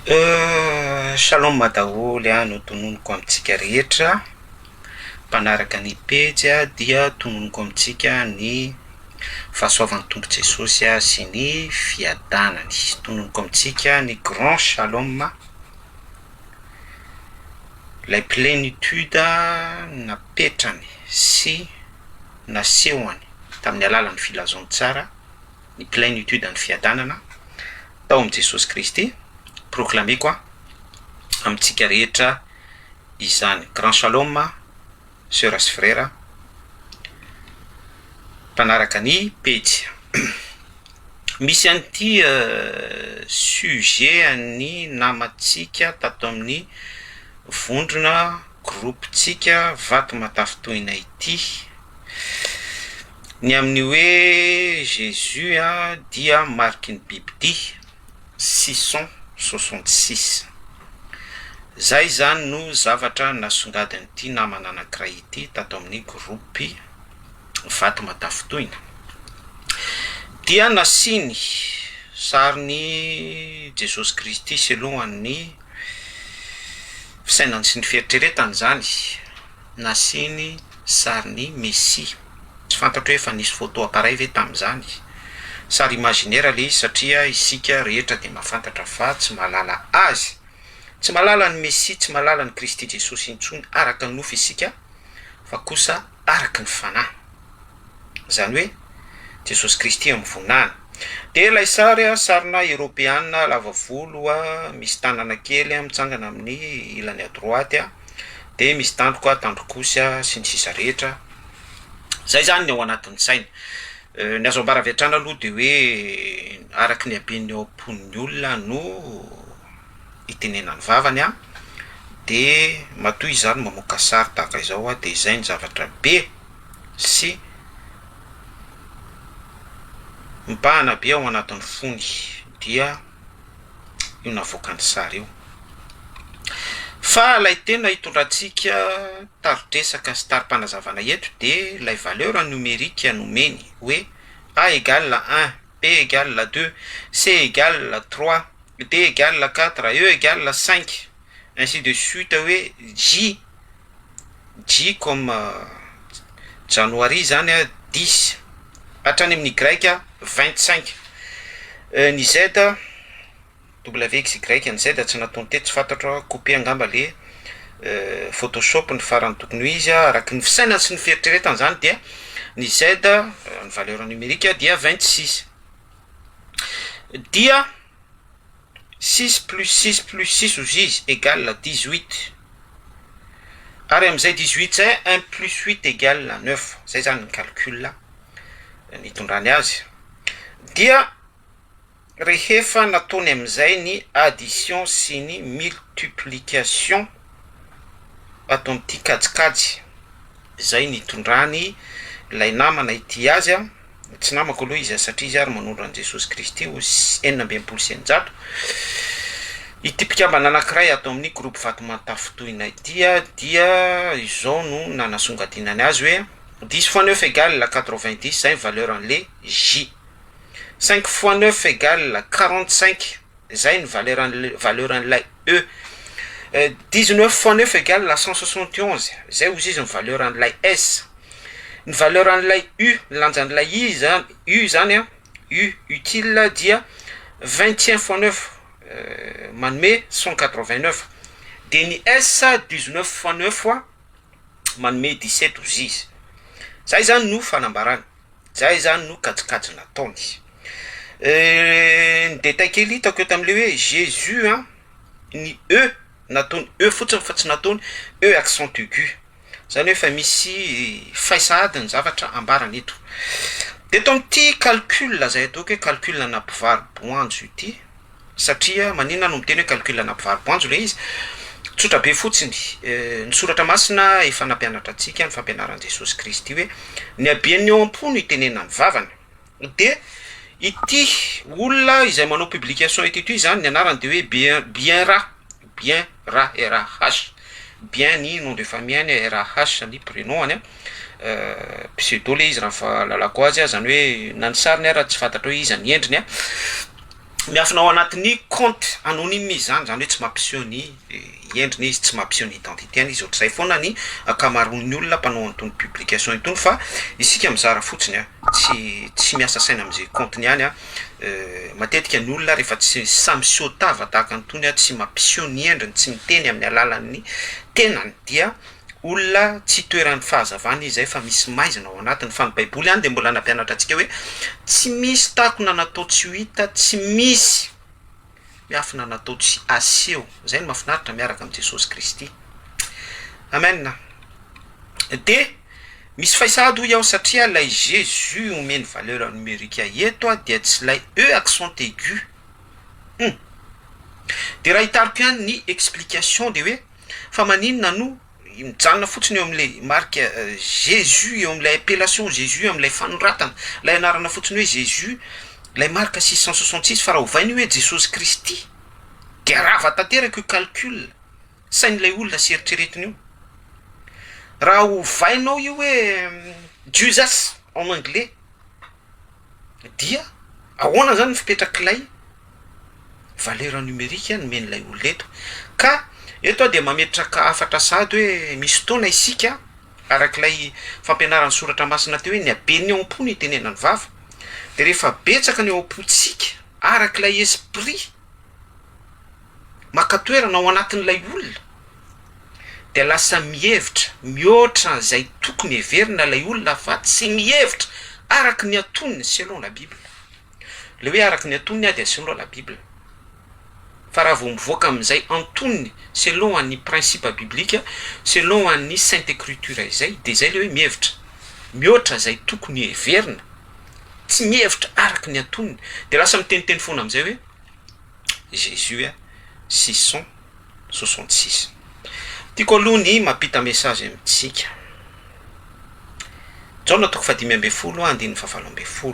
Shalom madaholy no tononoko amintsika rehetra mpanaraka ny pejy dia tononoko amintsika ny fahasoavan'ny tompo Jesosy sy ny fiadanany. Tononoko amintsika ny grand shalom, la plénitude napetrany sy nasehony tamin'ny alalan'ny filazony tsara, ny plénitude ny fiadanana tao amin'ny Jesosy Kristy. Proclamé quoi amintsika rehetra izany. Grand shalom sœurs sy frères mpanaraka ny pejy. Misy an'ity sujet ny namatsika tato amin'ny vondrona groupetsika vato matafitohina ity, ny amin'ny hoe Jésus dia mariky ny biby 666. Zay zany no zavatra nasongadiny ity namana anankiray ity tato amin'ny groupy vato matafitohina. Dia nasiny sariny Jesosy Kristy selohan'ny fisainany sy ny fieritreretany zany, nasiny sariny Messia. Tsy fantatro hoe efa nisy photo appareil ve tamin'izany, sary imaginaire le satria isika rehetra dia mahafantatra fa tsy malala azy, tsy malala ny Messia, tsy malala ny Kristy Jesosy intsony araka ny nofy isika, fa kosa araka ny fanahy, zany hoe Jesosy Kristy amin'ny vonana. Dia ilay sary sarina Européana lava volo misy tanana kely mitsangana amin'ny ilany à droite, dia misy tandroka tandrokosy sy ny sisa rehetra. Zay zany ny ao anatin'ny saina. Ny azo ambaraviatrana aloha dia hoe araky ny habeny ao am-pon'ny olona no itenenany vavany dia matoy izany mamoaka sary tahaka izao dia izay ny zavatra be sy mipahana be ao anatin'ny fony dia io navoakany sary io. Fa lay tena hitondrantsika tarodresaka sy tarim-panazavana eto dia lay valeur numérique nomeny hoe A égale 1, B égale 2, C égale 3, D égale 4, E égale 5, ainsi de suite, hoe J comme January zany 10, hatrany amin'ny grec 25, ny Z WXY ny Z tsy natony teto, tsy fantatra copie angamba le Photoshop ny farany tokony ho izy araka ny fisainany sy ny fieritreretany zany, dia ny Z ny valeur numérique dia 26, dia 6 plus 6 plus 6 ozy izy égale 18, ary amin'izay 18 zay 1 plus 8 égale 9. Zay zany ny calcul nitondrany azy. Dia rehefa nataony amin'izay ny addition sy ny multiplication atao amin'ity kajikajy, zay nitondrany ilay namana ity azy tsy namako aloha izy satria izy ary manondro an Jesosy Kristy ho 900 ity mpikambana anankiray atao amin'ny groupe vato matafitohina ity dia izao no nanasongadinany azy hoe 10 fois 9 égale 90, zay valeur an'le J. 5 fois 9 égale 45, zay ny valeur an'ilay E. 19 fois 9 égale 171, zay ozy izy ny valeur an'ilay S. Ny valeur an'ilay U, lanjan'ilay U zany U utile dia 21 fois 9 manome 189, dia ny S 19 fois 9 manome 17 ozy izy. Zay zany no fanambarany, zay zany no kajikajy nataony. Ny détail kely hitako eto amin'le hoe Jésus ny E nataony E fotsiny fa tsy nataony E accent aigu, zany hoe fa misy faisady ny zavatra ambarany eto. Dia eto amin'ity calcul zay atao hoe calcul nampivary boanjo ity, satria maninona no miteny hoe calcul nampivary boanjo le izy, tsotra be fotsiny. Ny soratra masina efa nampianatra antsika ny fampianaran'i Jesosy Kristy hoe ny habeny ao am-po no itenenany vavany. Dia ity olona izay manao publication ity zany ny anarany dia hoe bien ra RH, bien ny nom de famille any RH ny prénom any pseudo le izy raha fa lalako azy zany hoe na ny sariny raha tsy fantatra hoe izy ny endriny miafina ao anatin'ny compte anonyme zany hoe tsy mampiseho ny endriny izy, tsy mampiseho ny identitény izy ohatr'izay foana ny akamaroan'ny olona mpanao antony publication itony, fa isika mizara fotsiny a tsy miasa saina am'izay compteny ihany a. Matetika ny olona rehefa tsy samiseho tava tahaka antony a, tsy mampiseho ny endriny, tsy miteny amin'ny alalan'ny tenany, dia olona tsy toeran'ny fahazavana izay fa misy maizina ao anatiny. Fa ny baiboly ihany de mbola nampianatra antsika hoe tsy misy takona natao tsy ho hita, tsy misy miafina natao tsy aseho. Zay no mahafinaritra miaraka am' Jesosy Kristy. Amen. De misy faisady hoy aho satria lay Jésus omeny valeur numérique eto a dia tsy lay E accent aigu. De raha hitariko ihany ny explication de hoe fa maninona no mijanona fotsiny eo am'le marque Jésus, eo am'lay appellation Jésus, eo am'lay fanoratana lay anarana fotsiny hoe Jésus, lay marque 666 fa raha hovainy hoe Jesosy Kristy dia rava tanteraka io calcul sain'ilay olona sy eritreretiny io. Raha hovainao io hoe Jesus en anglais dia ahoana zany fipetraklay valeur numérique nomen'ilay olona eto. Ka eto de mametraka afatra sady hoe misy fotoana isika arak'ilay fampianaran'ny soratra masina teo hoe ny abeny ao am-po ny tenenany vava, de rehefa betsaka ny ao am-pontsika arak'ilay esprit makatoerana ao anatin'ilay olona de lasa mihevitra mihoatra zay tokony heverina lay olona fa tsy mihevitra araky ny atoniny selon la Bible. Le hoe araky ny atoniny a de selon la Bible. Fa raha vao mivoaka am'izay antoniny selon an'ny principe biblika, selon an'ny sainte écriture izay, de zay le hoe mihevitra mihoatra zay tokony heverina, tsy mihevitra araky ny atoniny, de lasa miteniteny foana am'izay hoe Jésus a 666. Tiako aloha ny mampita message amitsika. Jaona 5:10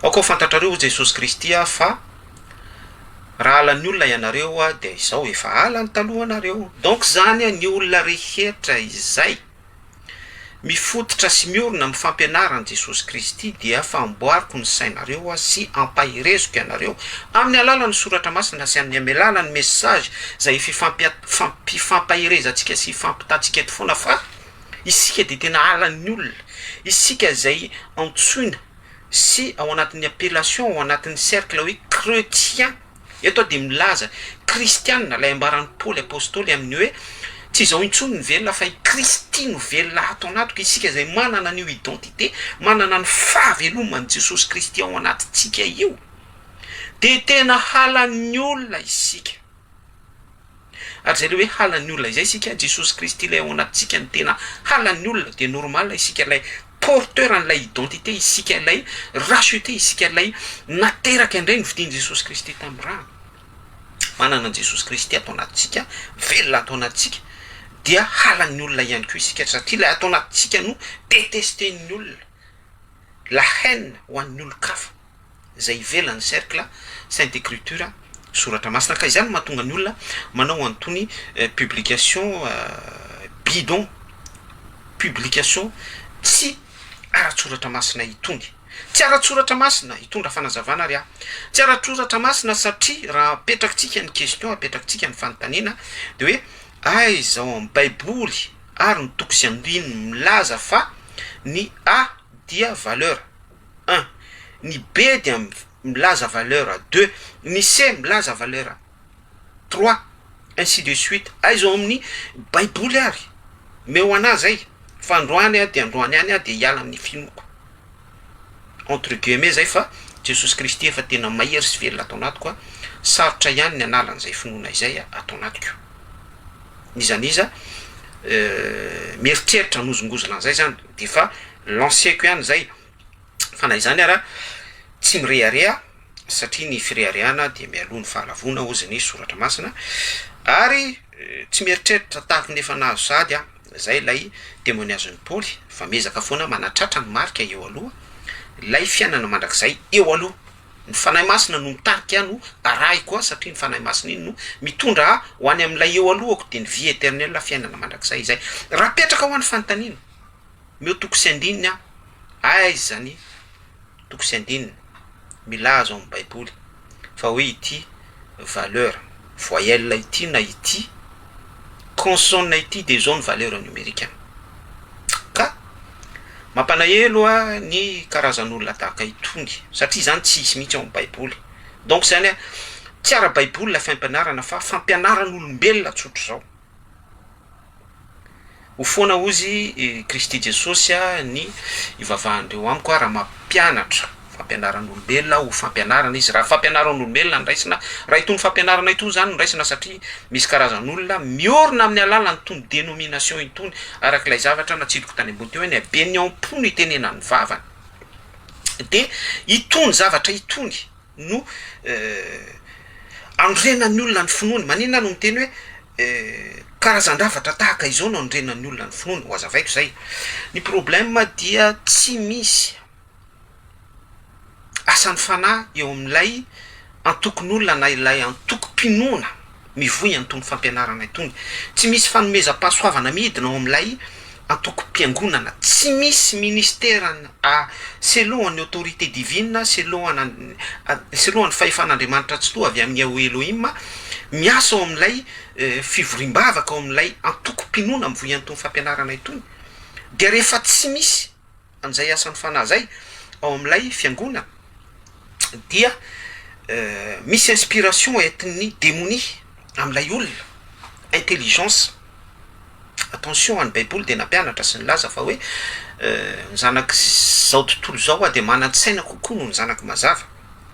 ao koa fantatrareo Jesosy Kristy a fa raha alan'ny olona ianareo a de izao efa alany taloha anareo. Donc zany a ny olona rehetra izay mifototra sy miorona amin'ny fampianarany Jesosy Kristy dia famboariko ny sainareo a sy ampahirezoko ianareo amin'ny alalan'ny soratra masina sy amin'ny alalan'ny message zay fifampahirezantsika sy fampitantsika eto foana, fa isika de tena alan'ny olona, isika zay antsoina sy ao anatin'ny appellation, ao anatin'ny cercle hoe chrétien. Eto de milaza kristianina lay ambaran'ny Paoly apôstôly amin'ny hoe tsy izao intsony ny velona fa i Kristy no velona ato anatiko. Isika zay manana an'io identité, manana ny fahavelomany Jesosy Kristy ao anatintsika io, de tena halan'ny olona isika. Ary zay le hoe halan'ny olona izay isika, Jesosy Kristy lay ao anatintsika ny tena halan'ny olona, de normal isika lay porteur an'ilay identité, isika lay racheté, isika lay nateraka indray ny vidiny Jesosy Kristy tamin'ny rano. Manana an Jesosy Kristy ato anatintsika, velona ato anatintsika, dia halan'ny olona ihany koa isika, satria lay ato anatintsika no détester-ny olona, la haine ho an'ny olon-kafa zay ivelan'ny cercle sainte écriture, soratra masina. Ka izany mahatonga ny olona manao antony publication bidon, publication tsy ara-tsoratra masina itony. Tsy ara-tsoratra masina hitondra fanazavana ary tsy ara-tsoratra masina satria raha apetrakitsika ny question, apetrakitsika ny fanontaniana de hoe izao amin'ny baiboly ary ny toko sy andiny milaza fa ny A dia valeur 1, ny B dia milaza valeur 2, ny C milaza valeur 3, ainsi de suite. Izao amin'ny baiboly ary meo anazy zay fa androany a de androany any a de hiala amin'ny finoko entre guillemets zay, fa Jesosy Kristy efa tena mahery sy velona atao anatiko a, sarotra ihany ny analan'izay finoana izay atao anatiko. Nizaniza mieritreritra nozongozona an'izay zany de fa lanceko ihany zay, fa na izany ara tsy mirearea satria ny fireareana de mialoha ny fahalavona oziny soratra masina, ary tsy mieritreritra tahaka nefa nazo sady a. Zay lay témoignage-ny Paoly, fa mezaka foana manatratra ny marika eo aloha, lay fiainana mandrakizay eo aloha. Ny fanahy masina no mitarika no arahy koa, satria ny fanahy masina iny no mitondra ho any amin'ilay eo alohako, de ny vie éternelle fiainana mandrakizay izay. Raha petraka ho an'ny fanontaniana meo toko sy andininy aiza zany toko sy andininy milaza ao amin'ny baiboly fa hoe ity valeur voyelle ity na ity consonne ity de zao ny valeur numérique ka mampalahelo a ny karazan'olona tahaka itony satria zany tsy hisy mihitsy ao amin'ny baiboly donc zany a tsy ara-baiboly la fampianarana fa fampianaran'olombelona tsotro zao ho foana ozy Kristy Jesosy a ny ivavahandreo amiko a raha mampianatra fampianaran'olombelona ho fampianarana izy raha fampianaran'olombelona nraisina raha itony fampianarana itony zany nraisina satria misy karazan'olona miorina amin'ny alala nytony dénomination itony arak'ilay zavatra natsidiko tany ambony teo hoe ny abeny ampo ny itenena ny vavany de itony zavatra itony no andrenan'ny olona ny finoany maninona no miteny hoe karazan-dravatra tahaka izao no andrenan'ny olona ny finoany ho azavaiko zay ny problème dia tsy misy asan'ny fanahy eo amin'ilay antokon'olona na ilay antoko-pinoana mivoy antony fampianarana itony tsy misy fanomezam-pahasoavana midina ao amin'ilay antoko-piangonana tsy misy ministerany selohany autorité divine selohany fahefan'andriamanitra tsy to avy amin'ny ao Elohim miasa ao amin'ilay fivorimbavaka ao amin'ilay antoko-pinoana mivoy antony fampianarana itony de rehefa tsy misy an'izay asan'ny fanahy zay ao amin'ilay fiangonana dia misy inspiration entin'ny démonie amin'ilay olona intelligence attention any baiboly de nampianatra sy ny laza fa hoe ny zanaky zao tontolo zao a de manan-tsaina kokoa no ny zanaky mazava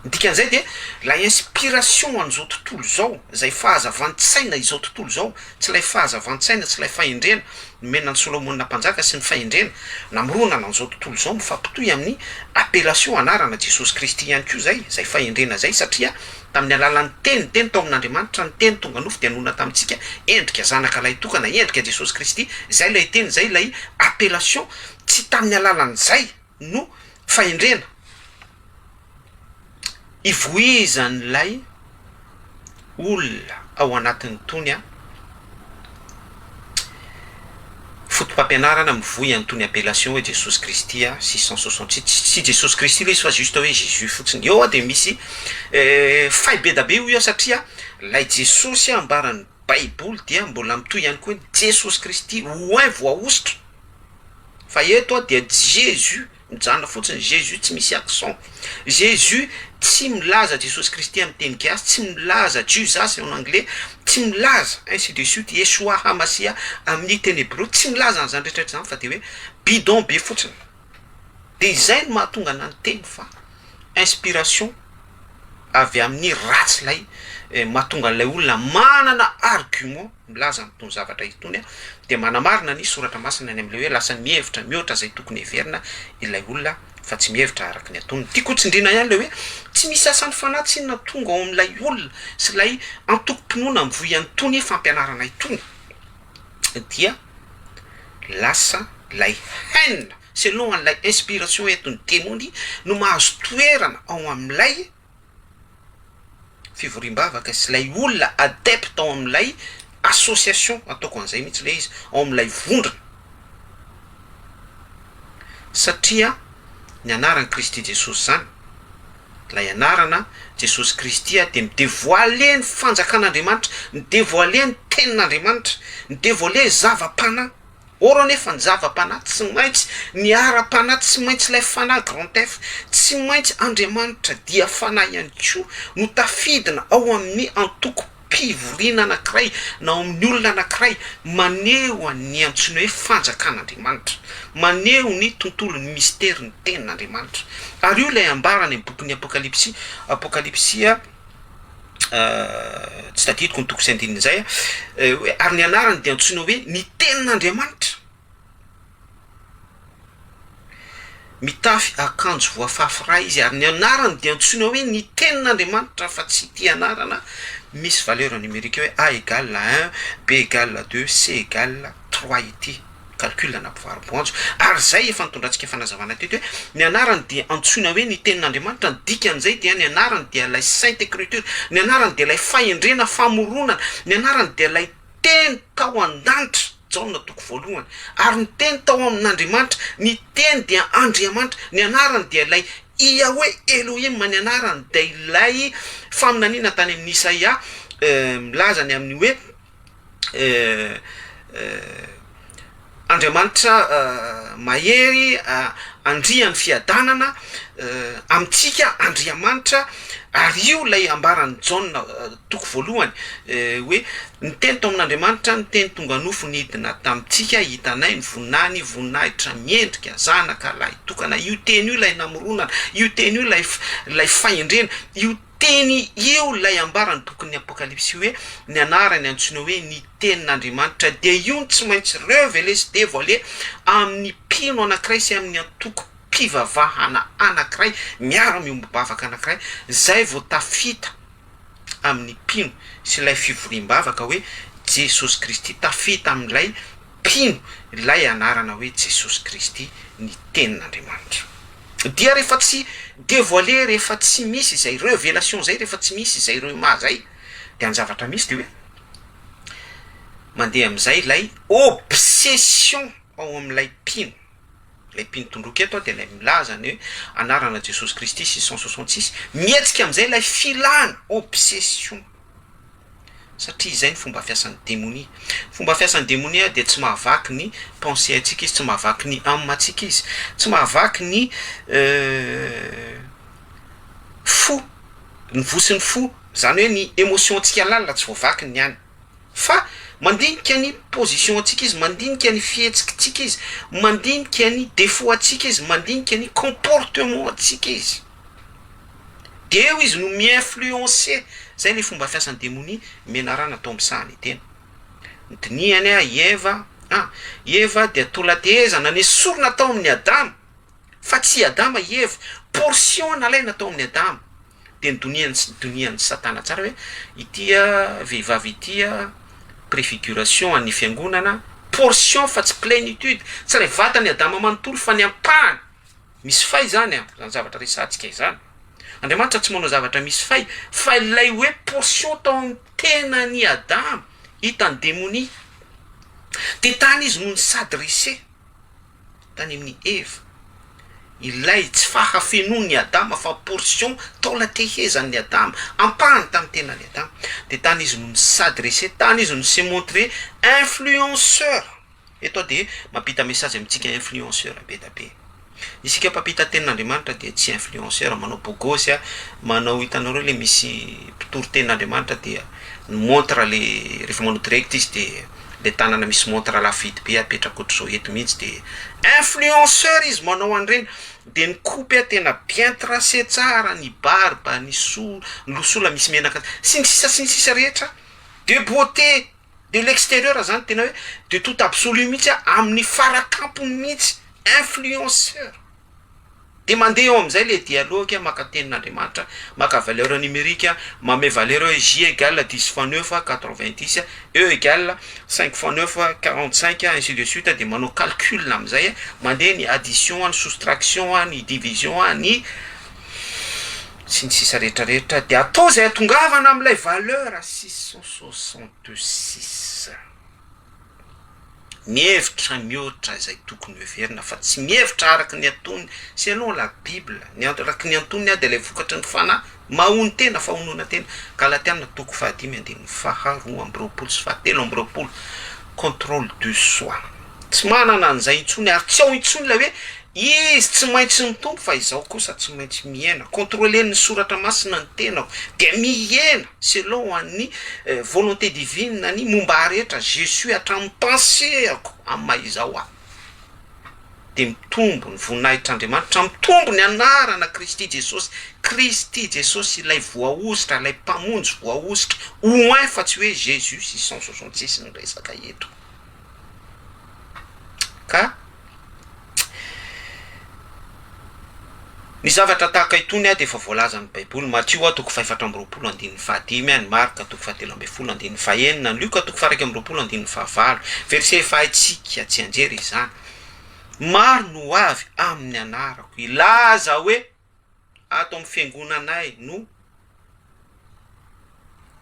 dikan'izay de la inspiration an'izao tontolo zao zay fahazavantsaina izao tontolo zao tsy lay fahazavantsaina tsy lay fahendrena nomenany Solomona mpanjaka sy ny fahendrena namoronana an'izao tontolo zao mifampitohy amin'ny appellation anarana Jesosy Kristy ihany ko zay fahendrena zay satria tamin'ny alalan'ny teny tao amin'Andriamanitra ny teny tonga nofo de anona tamintsika endrika zanaka lay tokana endrika Jesosy Kristy zay lay teny zay lay appellation tsy tamin'ny alalan'izay no fahendrena ivoizan'ilay olona ao anatin'ny tony a fotom-pampianarana mivoy antony appellation hoe Jesosy Kristy a 667 sy Jesosy Kristy le izy fa juste hoe Jésus fotsiny eo a de misy faibe dabe io satria lay Jesosy ambaran'ny baiboly dia mbola mitoy ihany koa Jesosy Kristy oin voaositra fa eto a dia Jésus mijana fotsiny Jésus tsy misy accent Jésus tsy milaza Jesosy Kristy amin'ny teny gasy tsy milaza Jesus en anglais tsy milaza ainsi de suite Yeshua Hamasia amin'ny teny hébreu tsy milaza an'izany rehetrarehetra zany fa de hoe bidon be fotsiny de izay no mahatonga anany teny fa inspiration avy amin'ny ratsy lay mahatonga an'ilay olona manana argument milaza amin'itony zavatra itony a de manamarina ny soratra masina any amin'ilay hoe lasa mihevitra mihoatra zay tokony heverina ilay olona fa tsy mihevitra araky ny atony tiako tsindrina ihany le hoe tsy misy asan'ny fanahy tsy na tonga ao amin'ilay olona sy lay antoko-pinoana mivoy antony fampianarana itony dia lasa lay haine selon an'ilay inspiration entony démonie no mahazo toerana ao amin'ilay fivorimbavaka sy lay olona adepte ao amin'ilay association ataoko an'izay mihitsy le izy ao amin'ilay vondrona satria ny anarany Kristy Jesosy zany lay anarana Jesosy Kristy a de midevoile ny fanjakan'Andriamanitra midevoile ny tenin'Andriamanitra midevoile zava-panahy oro anefa ny zava-panahy tsy maintsy ny ara-panahy tsy maintsy lay fanahy grand F tsy maintsy Andriamanitra dia fanahy ihany koa no tafidina ao amin'ny antoko-pivoriana anankiray na ao amin'ny olona anankiray maneho ny antsoina hoe fanjakan'Andriamanitra maneho ny tontolon'ny mystère ny tenin'Andriamanitra ary io lay ambarany amin'ny bokin'ny apokalipsia tsy tadidiko ny toko sy andininy zay ary ny anarany de antsoina hoe ny tenin'Andriamanitra mitafy akanjo voafafy izy ary ny anarany de antsoina hoe ny tenin'Andriamanitra fa tsy ty anarana misy valeur numérique hoe A égale 1 B égale 2 C égale 3 ity calcul na mpivarom-poanjo ary zay efa nitondratsika fanazavana teto hoe ny anarany dia antsoina hoe ny tenin'Andriamanitra ny dikan'izay dia ny anarany dia lay sainte écriture ny anarany dia lay fahendrena famoronana ny anarany dia lay teny tao an-danitra Jaona toko voalohany ary ny teny tao amin'Andriamanitra ny teny dia Andriamanitra ny anarany dia lay Yahweh Elohim many anarany dia ilay faminaniana tany amin'ny Isaia milazany amin'ny hoe Andriamanitra mahery andriany fiadanana amintsika Andriamanitra, ary io lay ambarany Jaona toko voalohany hoe niteny tao amin'Andriamanitra, niteny tonga nofo nidina tamintsika, hitanay ny voninahitra miendrika zanaka lahy tokana. Io teny io lay namoronana, io teny io lay fahendrena, io teny io lay ambarany tokony Apokalipsy hoe ny anarany antsoina hoe ny tenin'Andriamanitra, dia io tsy maintsy révélé sy dévoilé amin'ny mpino anankiray sy amin'ny antoko mpivavahana anankiray miara-miombivavaka anankiray, zay vao tafita amin'ny mpino sy lay fivoriam-bavaka hoe Jesosy Kristy, tafita amin'ilay mpino lay anarana hoe Jesosy Kristy ny tenin'Andriamanitra. Dia rehefa tsy dévoilé, rehefa tsy misy izay révélation zay, rehefa tsy misy izay rema zay, dia ny zavatra misy dia hoe mandeha amin'izay lay obsession ao amin'ilay mpino. Lay mpino tondroky eto dia lay milazany hoe anarana Jesosy Kristy 666, mihetsika amin'izay lay filana obsession, satria izay ny fomba fiasan'ny démonie. Fomba fiasan'ny démonie dia tsy mahavaky ny pensée antsika izy, tsy mahavaky ny âme-ntsika izy, tsy mahavaky ny fo, ny vosin'ny fo, zany hoe ny émotion antsika lalina tsy voavaky ny any, fa mandinika ny position antsika izy, mandinika ny fihetsika izy, mandinika ny défaut antsika izy, mandinika ny comportement antsika izy, dia eo izy no mi-influencer. Zay le fomba fiasan'ny démonie menarana atao amin'sahany tena. Nitiniany Eva dia tolatehezana nesorina atao amin'ny Adama, fa tsy Adama Eva, portion nalaina atao amin'ny Adama. Dia nidoniany Satana tsara hoe itya vehivavy itya préfiguration any fiangonana, portion fa tsy plénitude, tsy lay vatany Adama manontolo fa ny ampahany misy fay zany zany zavatra resantsika izany. Andriamanitra tsy manao zavatra misy fay, fa ilay hoe portion tao amin'ny tenany Adama hitany démonie, dia tany izy no ny s'adressé tany amin'ny Eva, ilay tsy fahafenon'ny Adama fa portion taolatehezan'ny Adama, ampahany tamin'ny tenany Adama, dia tany izy no ny s'adressé, tany izy no se montré influenceur. Eto dia mampita message amintsika influenceur be da be. Isika mpampita tenin'Andriamanitra dia tsy influenceur manao bogosy, manao hitanareo le misy mpitoro tenin'Andriamanitra dia montre le rehefa manao direct izy dia le tanana misy montre lafidy be apetraka ohatr'izao eto mihitsy, dia influenceur izy manao an'ireny, dia ny coupe tena bien tracé tsara, ny barbe, ny losola misy menaka sy ny sisa rehetra, de beauté de l'extérieur zany tena hoe de tout absolu mihitsy amin'ny farakampony mihitsy. Influenceur. Dia mandeha eo amin'izay le dialogue maka tenin'Andriamanitra, maka valeur numérique, mamay valeur J égale 10 fois 9 90, E égale 5 fois 9 45, ainsi de suite. Dia manao calcul amin'izay, mandeha ny addition, ny soustraction, ny division, ny sy ny sisa rehetrarehetra, dia atao zay atongavana amin'ilay valeur 666. Mihevitra mihoatra izay tokony heverina, fa tsy mihevitra araky ny antony selon la Bible. Araky ny antony dia ilay vokatry ny fanahy mahony tena, fahonoana tena. Galatiana toko 5:2 sy 7:20, contrôle de soi. Tsy manana an'izay intsony, ary tsy ao intsony ilay hoe izy tsy maintsy mitombo, fa izao kosa tsy maintsy miaina. Contrôler ny soratra masina ny tenako, dia miaina selon an'ny volonté divine ny momba rehetra Jésus hatramin'ny penséako amin'ny maha-izao aho. Dia mitombo ny voninahitr'Andriamanitra, mitombo ny anarana Kristy Jesosy, ilay voaositra, ilay mpamonjy voaositra, oin fa tsy hoe Jésus 666 ny resaka eto. Ka ny zavatra tahaka itony dia efa voalazan'ny Baiboly. Matthieu toko 5:20, ny Marka toko 7:19, ny Luka toko 1:19, verset fahatsika tsy anjery izany. Maro no avy amin'ny anarako ilaza hoe ato amin'ny fiangonanay no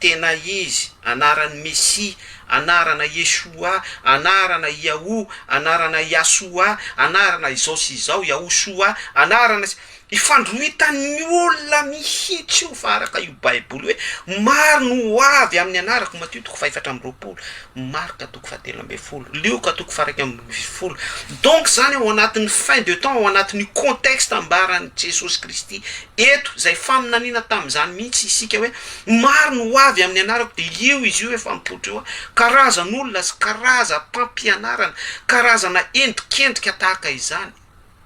tena izy, anarany Messia, anarana Yeshua, anarana Yahou, anarana Yasua, anarana izao sy izao, Yahushua, anarana ifandroitan'ny olona mihitsy io fa araka io baiboly hoe maro no ho avy amin'ny anarako Matthieu 4:20 Marka 4:10 Lioka 4:1 donc zany ao anatin'ny fin de temps ao anatin'ny contexte ambaran'i Jesosy Kristy eto zay faminaniana tamin'izany mihitsy isika hoe maro no ho avy amin'ny anarako de io izy io efa mipotro eo karazan'olona sy karazam-pampianarana karazana endrikendrika tahaka izany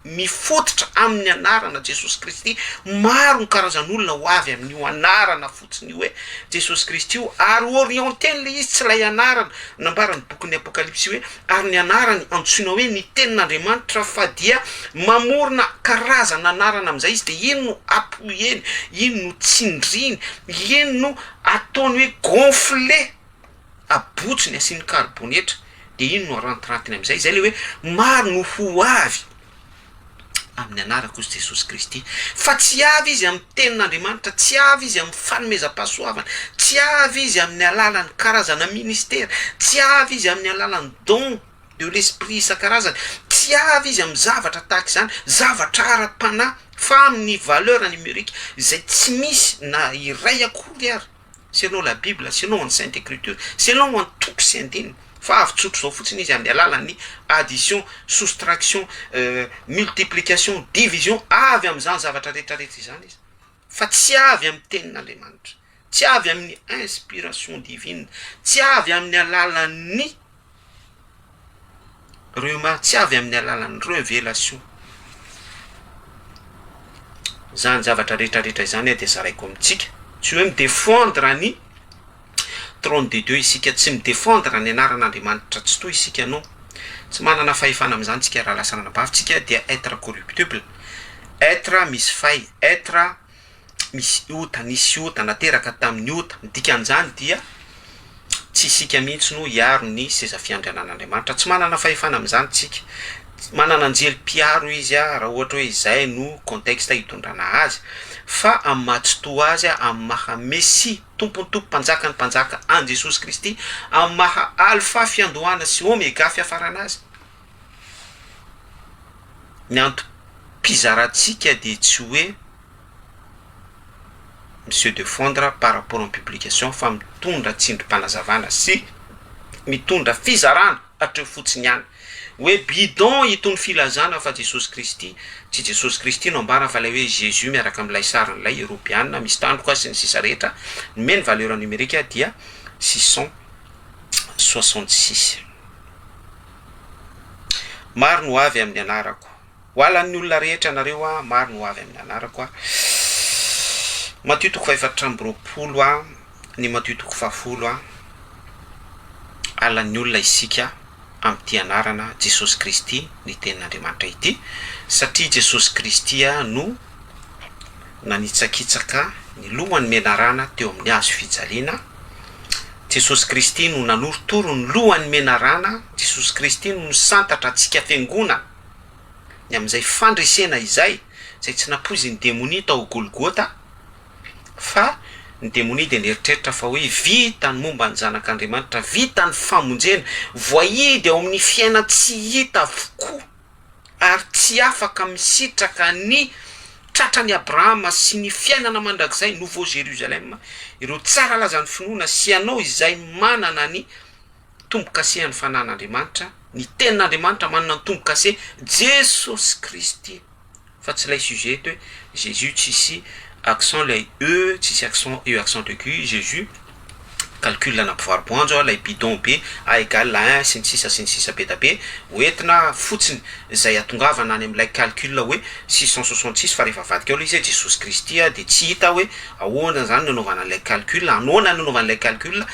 mifototra amin'ny anarana Jesosy Kristy maro ny karazan'olona ho avy amin'io anarana fotsiny hoe Jesosy Kristy io ary orienten'le izy tsy lay anarana nambarany bokin'ny apokalypsy hoe ary ny anarany antsoina hoe ny tenin'Andriamanitra fa dia mamorona karazana anarana amin'izay izy de ino no apoheny ino no tsindriny ino no ataony hoe gonflé abotsiny asiany karbonetra de ino no arantirantiny amin'izay zay le hoe maro no ho avy amin'ny anarako kozy Jesosy Kristy fa tsy avy izy amin'ny tenin'Andriamanitra tsy avy izy amin'ny fanomezam-pahasoavana tsy avy izy amin'ny alalan'ny karazana ministera tsy avy izy amin'ny alalan'ny don de l'esprit isan-karazany tsy avy izy amin'ny zavatra tahaka izany zavatra ara-panahy fa amin'ny valeur numérique izay tsy misy na iray akory ary selon la Bible selon en Sainte Écriture selon en toko sy andinina fa avy tsotro zao fotsiny izy amin'ny alalan'ny addition soustraction multiplication division avy amin'izany zavatra rehetrarehetra izany izy fa tsy avy amin'ny tenin'Andriamanitra tsy avy amin'ny inspiration divine tsy avy amin'ny alalan'ny rema tsy avy amin'ny alalan'ny révélation zany zavatra rehetrarehetra izany de zaraiko amintsika tsy hoe midéfendre ny trône de Dieu isika tsy midéfendre ny anaran'Andriamanitra tsy toy isika no tsy manana fahefana amin'izany tsika raha lasa nanambavy tsika dia être corruptible être misy fay être misy ota nisy ota nateraka tamin'ny ota midika an'izany dia tsy isika mihitsy no hiaro ny seza fiandrianan'Andriamanitra tsy manana fahefana amin'izany tsika manana anjely-piaro izy raha ohatra hoe izay no contexte hitondrana azy fa amin'ny mahatsitoa azy amin'ny maha Messie tompontompo mpanjaka ny mpanjaka an Jesosy Kristy amin'ny maha alpha fiandohana sy oméga fiafarana azy ny antom-pizarantsika de tsy hoe monsieur de fondre par rapport en publication fa mitondra tsindrim-panazavana sy mitondra fizarana hatreo fotsiny ihany hoe bidon itony filazana fa Jesosy Kristy tsy Jesosy Kristy no ambara fa lay hoe Jésus miaraka amin'ilay sarin'ilay Europiana misy tandroka sy ny sisa rehetra meny valeur numérique dia 666 maro no avy amin'ny anarako hoalan'ny olona rehetra nareo maro no avy amin'ny anarako Matthieu 4:20 ny Matthieu 4:10 alan'ny olona isika amin'ny anarana Jesosy Kristy ny tenin'Andriamanitra ity satria Jesosy Kristy no nanitsakitsaka ny lohany menarana teo amin'ny hazo fijaliana Jesosy Kristy no nanorotoro ny lohany menarana Jesosy Kristy no nisantatra antsika fiangonana ny amin'izay fandresena izay tsy napozy ny démonie tao Golgotha fa ny démonie de nieritreritra fa hoe vita ny momba ny zanak'Andriamanitra vita ny famonjena voahidy ao amin'ny fiaina tsy hita avokoa ary tsy afaka misitraka ny tratrany Abrahama sy ny fiainana mandrakizay Nouveau Jérusalem ireo tsara lazan'ny finoana sy ianao izay manana ny tombo-kase ny fanan'Andriamanitra ny tenin'Andriamanitra manana ny tombo-kase Jesosy Kristy fa tsy lay sujet hoe Jésus tsisy accent lay E tsisy accent E accent aigu Jésus calcul na mpivaroboanjo lay bidon be A égale 1 sy ny sisa be da be hoentina fotsiny izay atongavana any amin'ilay calcul hoe 666 fa rehefa vadika ao izy Jesosy Kristy de tsy hita hoe ahoana zany nanaovana an'ilay calcul anoana nanaovana an'ilay calcul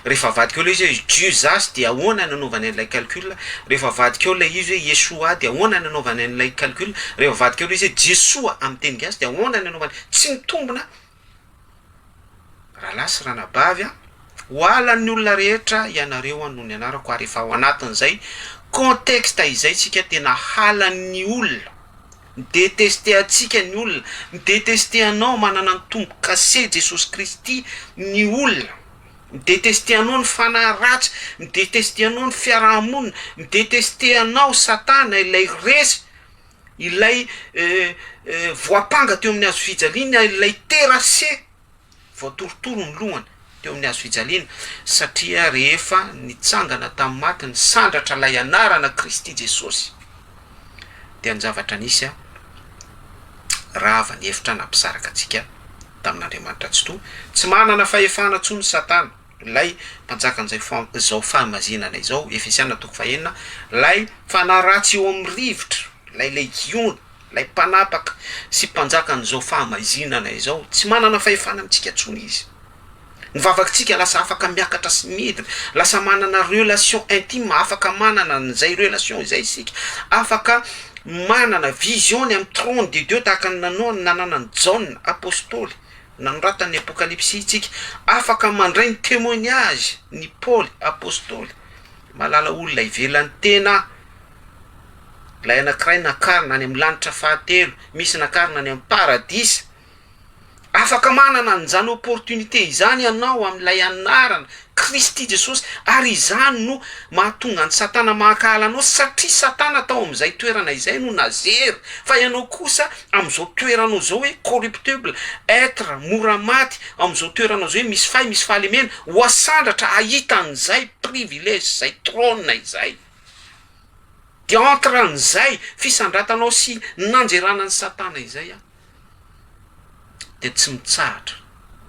rehefa vadika ao izy Jusas de ahoana nanaovana an'ilay calcul rehefa vadika ao lay izy hoe Yeshua de ahoana nanaovana an'ilay calcul rehefa vadika ao izy Jesua amin'ny teny gasy de ahoana nanaovana tsy mitombona raha lasy raha nabavy hoalan'ny olona rehetra ianareo noho ny anarako ary efa ao anatin'izay contexte izay tsika tena halan'ny olona mideteste atsika ny olona mideteste anao manana ny tombo-kase Jesosy Kristy ny olona mideteste anao ny fanahy ratsy mideteste anao ny fiarahamonina mideteste anao satana ilay resy ilay voapanga teo amin'ny hazo fijaliana, ilay terase voatorotoro ny lohany teo amin'ny hazo fijaliana, satria rehefa nitsangana tamin'ny maty ny sandratra lay anarana Kristy Jesosy dia ny zavatra nisy raha avy nihevitra nampisaraka antsika tamin'Andriamanitra tsy manana fahefana tsony Satana, lay mpanjakan'izay zao fahamazinana izao, Efesiana 4:1, lay fanaratsy eo amin'ny rivotra, lay legiona, lay mpanapaka sy mpanjakan'izao fahamazinana izao, tsy manana fahefana amintsika tsony izy. Ny vavakantsika lasa afaka miakatra sy midina, lasa manana relation intime, afaka manana n'izay relation izay isika, afaka manana visione amin'ny trône de Dieu tahaka ny nanana ny John apôstôly nanoratany apokalipsy itsika, afaka mandray ny témoignage ny Paul apôstôly, malala olona ivelan'ny tena, lay anankiray nakarina any amin'ny lanitra fahatelo, misy nakarina any amin'ny paradisa. Afaka manana n'izany opportunité izany ianao amin'ilay anarana Kristy Jesosy, ary izany no mahatonga ny Satana mahakala anao, satria Satana tao amin'izay toerana izay no nazery, fa ianao kosa amin'izao toeranao zao hoe corruptible, être mora maty, amin'izao toeranao zao hoe misy fay, misy fahalemena, ho asandratra ahita an'izay privilège, zay trône izay. Dia entre an'izay fisandratanao sy nanjeranan'ny Satana izay dia tsy mitsahatra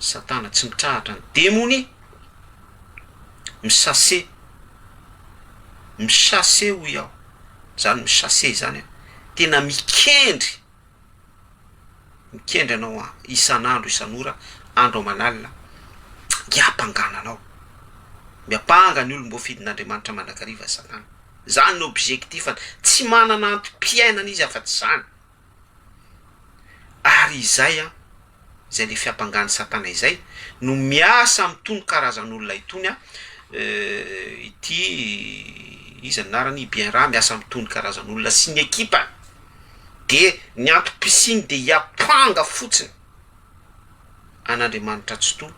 Satana, tsy mitsahatra ny démoni, misase ho iaho, zany misase zany tena mikendry anao isan'andro isan'ora, andro aman'alina, hiampangananao, miapanga ny olom-bo fidin'Andriamanitra mandrakariva Satana. Zany ny objectifany, tsy manana antom-piainana izy afa-tsy zany. Ary izay zay le fiampangany Satana izay no miasa amin'itony karazan'olona itony ity izy anarany bien raha miasa amin'itony karazan'olona sy ny ekipa, de ny antom-pisiny de hiapanga fotsiny an'Andriamanitra tsy to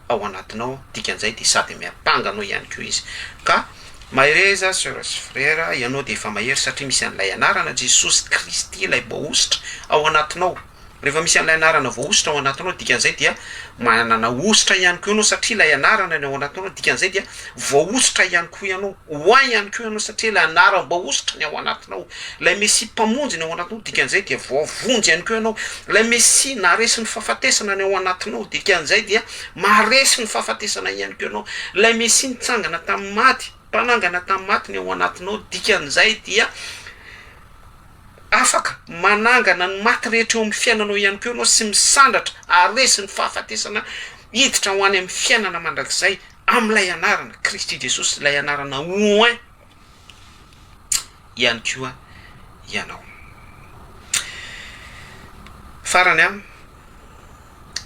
ao anatinao, dikan'izay de sady miapanga anao ihany koa izy. Ka mahereza sœur sy frère, ianao de efa mahery satria misy an'ilay anarana Jesosy Kristy ilay voaositra ao anatinao. Rehefa misy an'ilay anarana voaositra ao anatinao, dikan'izay dia manana ositra ihany koa ianao, satria ilay anarana ny ao anatinao, dikan'izay dia voaositra ihany koa ianao, hoay ihany koa ianao, satria ilay anarana voaositra ny ao anatinao, ilay Mesia mpamonjy ny ao anatinao, dikan'izay dia voavonjy ihany koa ianao, ilay Mesia naresy ny fahafatesana ny ao anatinao, dikan'izay dia maharesy ny fahafatesana ihany koa ianao, ilay Mesia nitsangana tamin'ny maty, mpanangana tamin'ny maty ny ao anatinao, dikan'izay dia afaka manangana ny maty rehetra eo amin'ny fiainanao ihany koa ianao, sy misandratra aresy ny fahafatesana hiditra ho any amin'ny fiainana mandrakizay amin'ilay anarana Kristy Jesosy, ilay anarana oin ihany koa ianao. Farany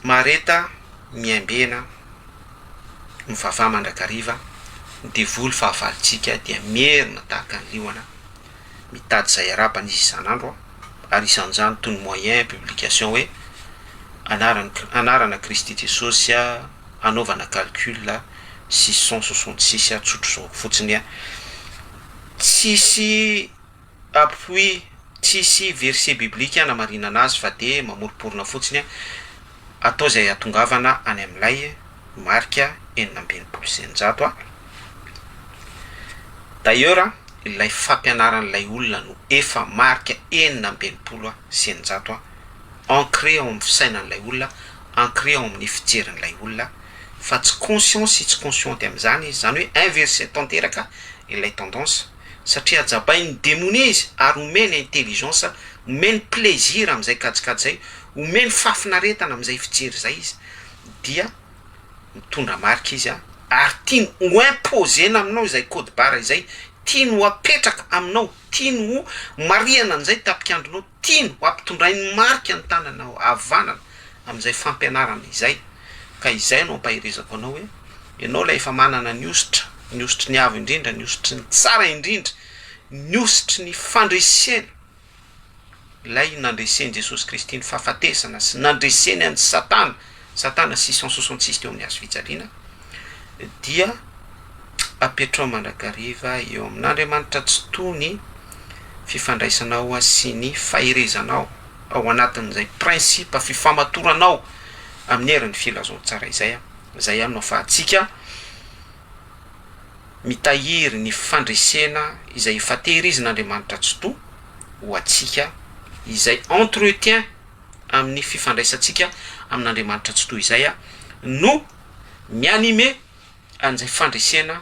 mareta miambena mivavah mandrakariva, devoly fahavalitsika dia mierina tahaka ny liona, mitady zay arapany izy isan'andro, ary isan'izany toy ny moyen publication hoe anarana Kristy Jesosy anaovana calcul 666 tsotro zao fotsiny tsisy appui, tsisy verset biblique namarina anazy, fa de mamoriporona fotsiny atao zay atongavana any amin'ilay marika 920. D'ailleurs ilay fampianaran'ilay olona no efa marika 920 ancré ao amin'ny fisainan'ilay olona, ancré ao amin'ny fijerin'ilay olona, fa tsy conscience sy tsy consciente amin'izany izy, zany hoe inverse tanteraka ilay tendance, satria ajabain'ny démoni izy ary omeny intelligence, omeny plaisir amin'izay kajikajy zay, omeny fafinaretana amin'izay fijery zay izy, dia mitondra marika izy ary tiany ho imposena aminao izay code barre izay, tiany ho apetraka aminao, tiany ho mariana an'izay tapikandronao, tiany ho ampitondrainy marika ny tananao avanana amin'izay fampianarana izay. Ka izay no ampaherezako anao hoe ianao lay efa manana ny ositra ny avo indrindra, ny ositry ny tsara indrindra, ny ositry ny fandresena, lay nandreseny Jesosy Kristy ny fahafatesana sy nandreseny an'ny Satana 666 teo amin'ny hazo fijaliana, dia apetrao mandrakariva eo amin'Andriamanitra tsy tony fifandraisanao sy ny faherezanao ao anatin'izay principe fifamatoranao amin'ny herin'ny filazontsara izay zay ihany no ahafahantsika mitahiry ny fandresena izay efa tehirizin'Andriamanitra tsotoa ho atsika izay entretien amin'ny fifandraisantsika amin'Andriamanitra tsotoa izay no mianime an'izay fandresena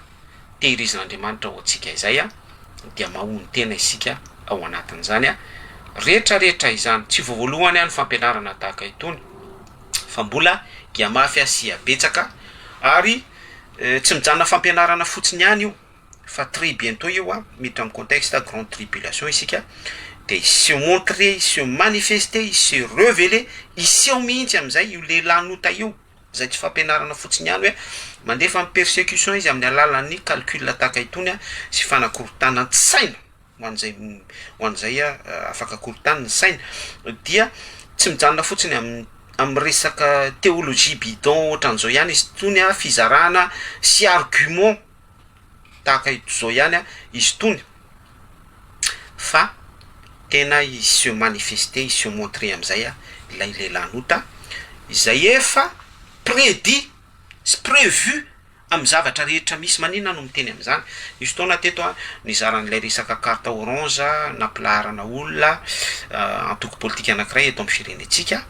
tehirizin'Andriamanitra ho atsika izay dia mahony tena isika ao anatin'izany rehetrarehetra izany tsy voalohany any fampianarana tahaka itony fa mbola dia mafy sy abetsaka ary tsy mijanona fampianarana fotsiny ihany io fa très bientôt io miditra amin'ny contexte grande tribulation isika de se montrer se manifester se révéler iseho mihitsy amin'izay io lehilahy nota io zay tsy fampianarana fotsiny ihany hoe mandefa amin'ny persécution izy amin'ny alalan'ny calcul tahaka itony sy fanakorotana saina ho an'izay afaka korotana ny saina dia tsy mijanona fotsiny amin'ny resaka théologie bidon ohatran'izao ihany izy tony fizarana sy argument tahaka izao ihany izy tony fa tena izy se manifester izy se montrer amin'izay ilay lehilahnota izay efa prédit sy prévu amin'ny zavatra rehetra misy maninona no miteny amin'izany izy fotoana teto nizaran'ilay resaka carte orange nampilaharana olona antoko politika anankiray eto amin'ny firenetsika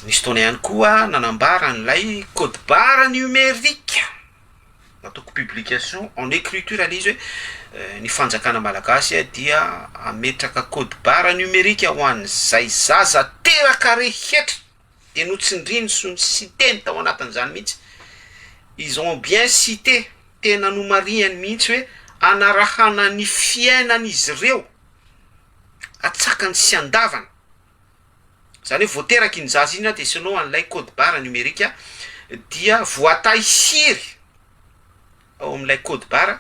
nisy fotoana ihany koa nanambara n'ilay code barre numérique natoko publication en écriture ilay izy hoe ny fanjakana malagasy dia ametraka code barre numérique ho an'izay zaza teraka rehetra de notsindriny sy siteny tao anatin'izany mihitsy ils ont bien cité tena nomariany mihitsy hoe anarahana ny fiainan'izy ireo atsakany sy andavana zany hoe voateraky ny zaza iny de sinao an'ilay code barre numérique dia voatay siry ao amin'ilay code barre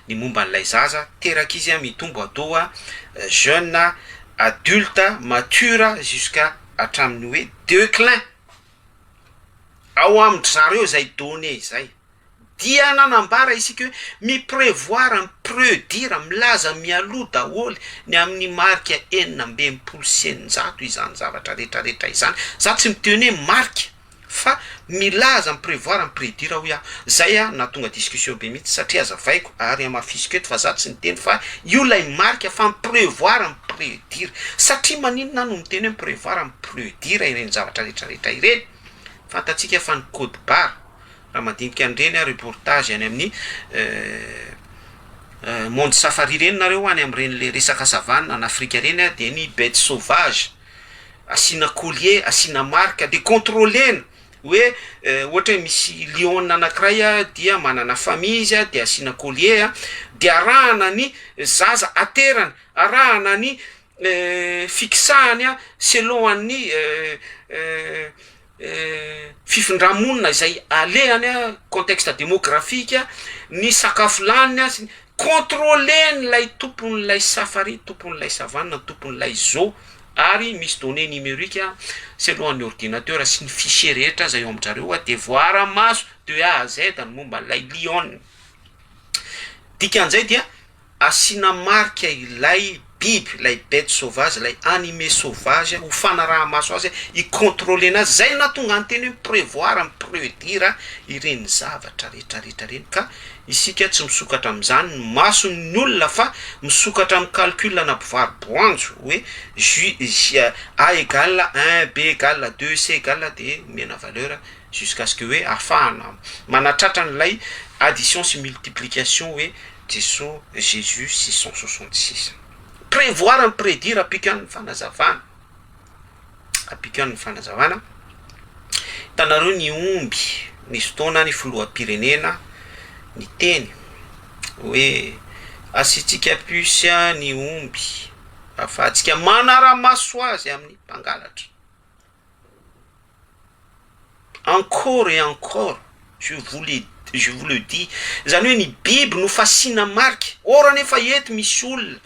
ny momba n'ilay zaza teraka izy mitombo ado jeune adulte mature jusqu'à hatramin'ny hoe déclin ao amin'ny zareo zay donné zay dia nanambara isika hoe miprévoir mipredire milaza mialoha daholy ny amin'ny marika 19% izany zavatra rehetrarehetra izany za tsy miteny hoe marika fa milaza miprévoir mipredire ho zay natonga discussion be mihitsy satria azavaiko ary amafisiko eto fa za tsy miteny fa io lay marika fa miprévoir mipredire satria maninona no miteny hoe miprévoir mipredire ireny zavatra rehetrarehetra ireny fantatsika fa ny code barre raha mandinika an'ireny reportage any amin'ny monde safari reny nareo any amin'ireny le resaka savane en Afrique reny de ny bête sauvage asina collier asina marque de contrôlena hoe ohatra hoe misy lion anankiray dia manana famille izy de asina collier de arahana ny zaza aterany arahana ny fixahany selon an'ny fifindramonina izay alehany contexte démographique ny sakafo laniny contrôlen'ilay tompon'ilay safari tompon'ilay savane tompon'ilay zoo ary misy données numérique selon ny ordinateur sy ny fichier rehetra zay eo amin'jareo de voara maso de A à Z ny momba n'ilay lion dikan'izay dia asina marque ilay biby lay bête sauvage lay animé sauvage ho fanaraha maso azy icontrôler anazy zay natonga anteny hoe prévoir mipredire ireny zavatra rehetrarehetra reny ka isika tsy misokatra amin'izany mason'ny olona fa misokatra amin'ny calcul na mpivaroboanjo hoe A égale 1 B égale 2 C égale de mena valeur jusqu'à ce que hoe afahana manatratra n'ilay addition sy multiplication hoe Jésus 666 prévoir mipredire apikany fanazavana tanareo ny omby nisy fotoana ny filoham-pirenena ny teny hoe asitsika pusy ny omby afahantsika manara-maso azy amin'ny mpangalatra encore et encore je vous le dis zany hoe ny biby no fasina marque ora nefa eto misy olona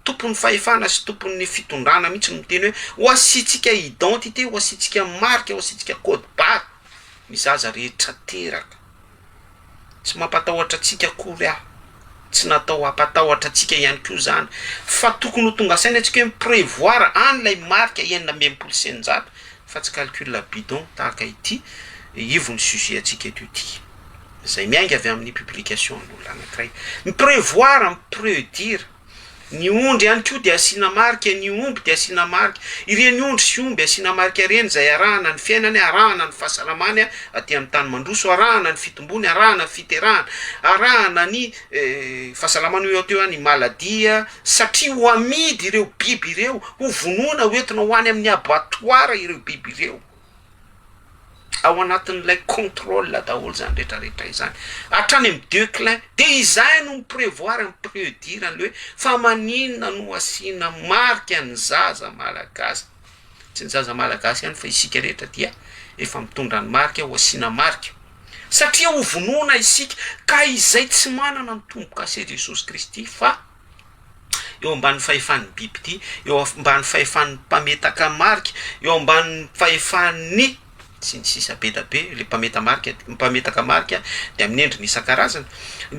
tompony fahefana sy tompony fitondrana mihitsy no miteny hoe ho asitsika identité ho asitsika marque ho asitsika code barre mizaza rehetra teraka tsy mampatahotra atsika akory tsy natao ampatahotra atsika ihany koa zany fa tokony ho tonga saina atsika hoe miprevoir an'ilay marika 900 fa tsy calcul bidon tahaka ity ivony sujet atsika eto ity zay miainga avy amin'ny publication n'olona anankiray miprevoir mipredire ny ondry ihany koa de asina marika ny omby de asina marika ireny ondry sy omby asina marika reny zay arahana ny fiainany arahana ny fahasalamany aty amin'ny tany mandroso arahana ny fitombony arahana ny fiterahana arahana ny fahasalamany eo teo ny maladia satria ho amidy ireo biby ireo ho vonona hoentina ho any amin'ny abattoir ireo biby ireo ao anatin'ilay contrôle daholo zany rehetrarehetra izany hatrany amin'ny Declin de izay no miprevoir mipredire an'le hoe fa maninona no asina marika ny zaza malagasy tsy ny zaza malagasy ihany fa isika rehetra dia efa mitondra ny marika ho asina marika satria ho vonona isika ka izay tsy manana ny tombo-kase Jesosy Kristy fa eo ambany fahefan'ny biby ty eo ambany fahefan'ny mpametaka marika eo ambany fahefan'ny sy ny sisa be da be le mpametaka marika de amin'ny endriny isan-karazany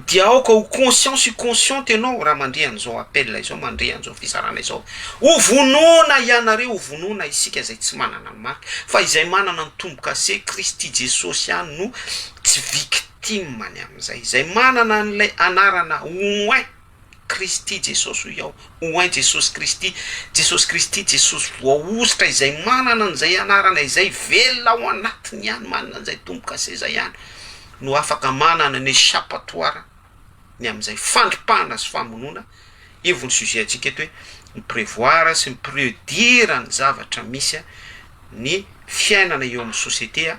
dia aoka ho conscience consciente ianao raha mandre an'izao appel izao mandre an'izao fizarana izao ho vonona ianareo ho vonona isika zay tsy manana ny marika fa izay manana ny tombo-kase Kristy Jesosy ihany no tsy victime any amin'izay izay manana n'ilay anarana oin Kristy Jesosy ho iao oin Jesosy Kristy Jesosy voaositra izay manana an'izay anarana izay velona ao anatiny ihany manana an'izay tombo-kase zay ihany no afaka manana ny échappatoire ny amin'izay fandripahana sy famonona ivony sujet atsika eto hoe miprevoir sy mipredire ny zavatra misy ny fiainana eo amin'ny société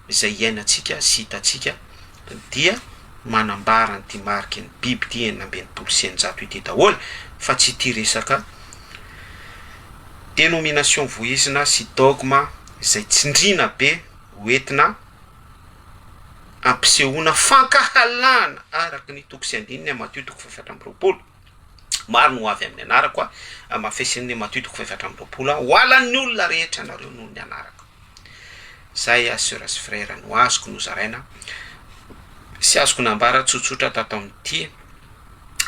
izay iainantsika sy hitatsika dia manambara ny ty mariky ny biby ty 900 ity daholo fa tsy ty resaka dénomination voizina sy dogma izay tsindrina be hoentina ampisehoana fankahalana araky ny toko sy andininy Matthieu toko 7:20 maro no avy amin'ny anarako mafesin'ny Matthieu toko 7:20 hoalan'ny olona rehetra nareo noho ny anarako zay sœur sy frère no azoko no zaraina sy azoko nambara tsotsotra tato amin'ity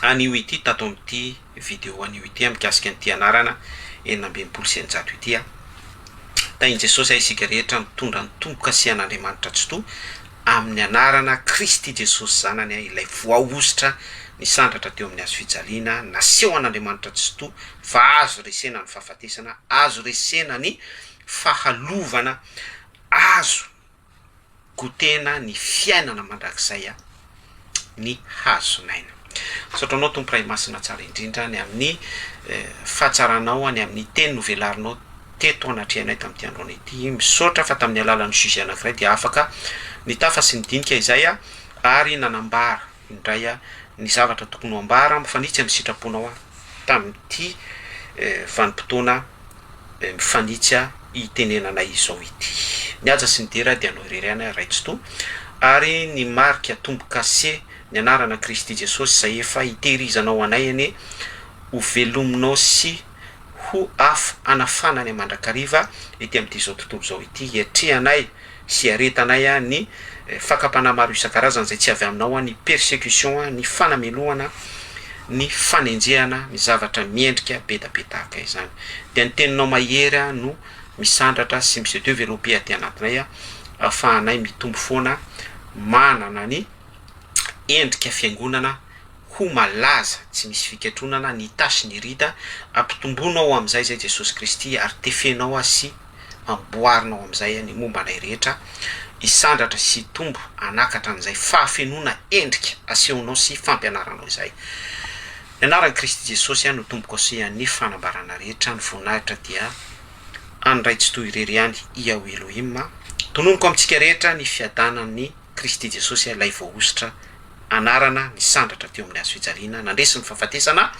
anio ity tato amin'ity vidéo anio ity mikasika an'ity anarana 900 ity tainy Jesosy isika rehetra mitondra ny tombo-kase an'Andriamanitra tsy to amin'ny anarana Kristy Jesosy zanany ilay voaositra ny sandratra teo amin'ny azo fijaliana naseho an'Andriamanitra tsy to fa azo resena ny fahafatesana azo resena ny fahalovana azo gotena ny fiainana mandrakizay ny hazonaina satria anao tomporay masina tsara indrindra ny amin'ny fahatsaranao any amin'ny teny novelarinao teto anatrehanay tamin'ity androany ity misaotra fa tamin'ny alalan'ny sujet anankiray dia afaka nitafa sy nidinika izay ary nanambara indray ny zavatra tokony ho ambara mifanitsy amin'ny sitraponao tamin'ity vanim-potoana mifanitsy itenenanay izao ity niaja sy nidera dia anao ireriana raitsy to ary ny marika tombo-kase ny anarana Kristy Jesosy zay efa hitehirizanao anay ane ho velominao sy ho anafanany mandrakariva ety amin'ity zao tontolo zao ity hiatrehanay sy aretanay ny fakapana maro isan-karazany zay tsy avy aminao ny persécution ny fanameloana ny fanenjehana ny zavatra miendrika be da be tahaka izany dia ny teninao mahery no misandratra sy misy développer aty anatinay afahanay mitombo foana manana ny endrika fiangonana ho malaza tsy misy fikatronana ny tasy ny rida ampitomboinao amin'izay zay Jesosy Kristy ary tefenao sy amboarinao amin'izay ny momba anay rehetra isandratra sy tombo anakatra an'izay fahafenona endrika asehonao sy fampianaranao izay ny anaran'i Kristy Jesosy no tombo-kase ny fanambarana rehetra ny voninahitra dia andraitsy toy irery any ia ho Elohim tononoko amintsika rehetra ny fiadanan'ny Kristy Jesosy ilay voaositra anarana ny sandratra teo amin'ny azo fijaliana nandresy ny fahafatesana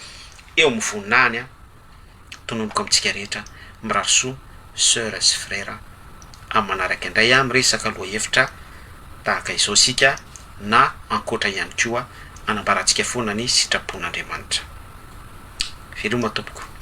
eo amin'ny voninahiny tononoko amintsika rehetra mirarosoa sœur sy frère amin'ny manaraka indray miresaka lohahevitra tahaka izao sika na ankoatra ihany koa anambarantsika foana ny sitrapon'Andriamanitra veloma tompoko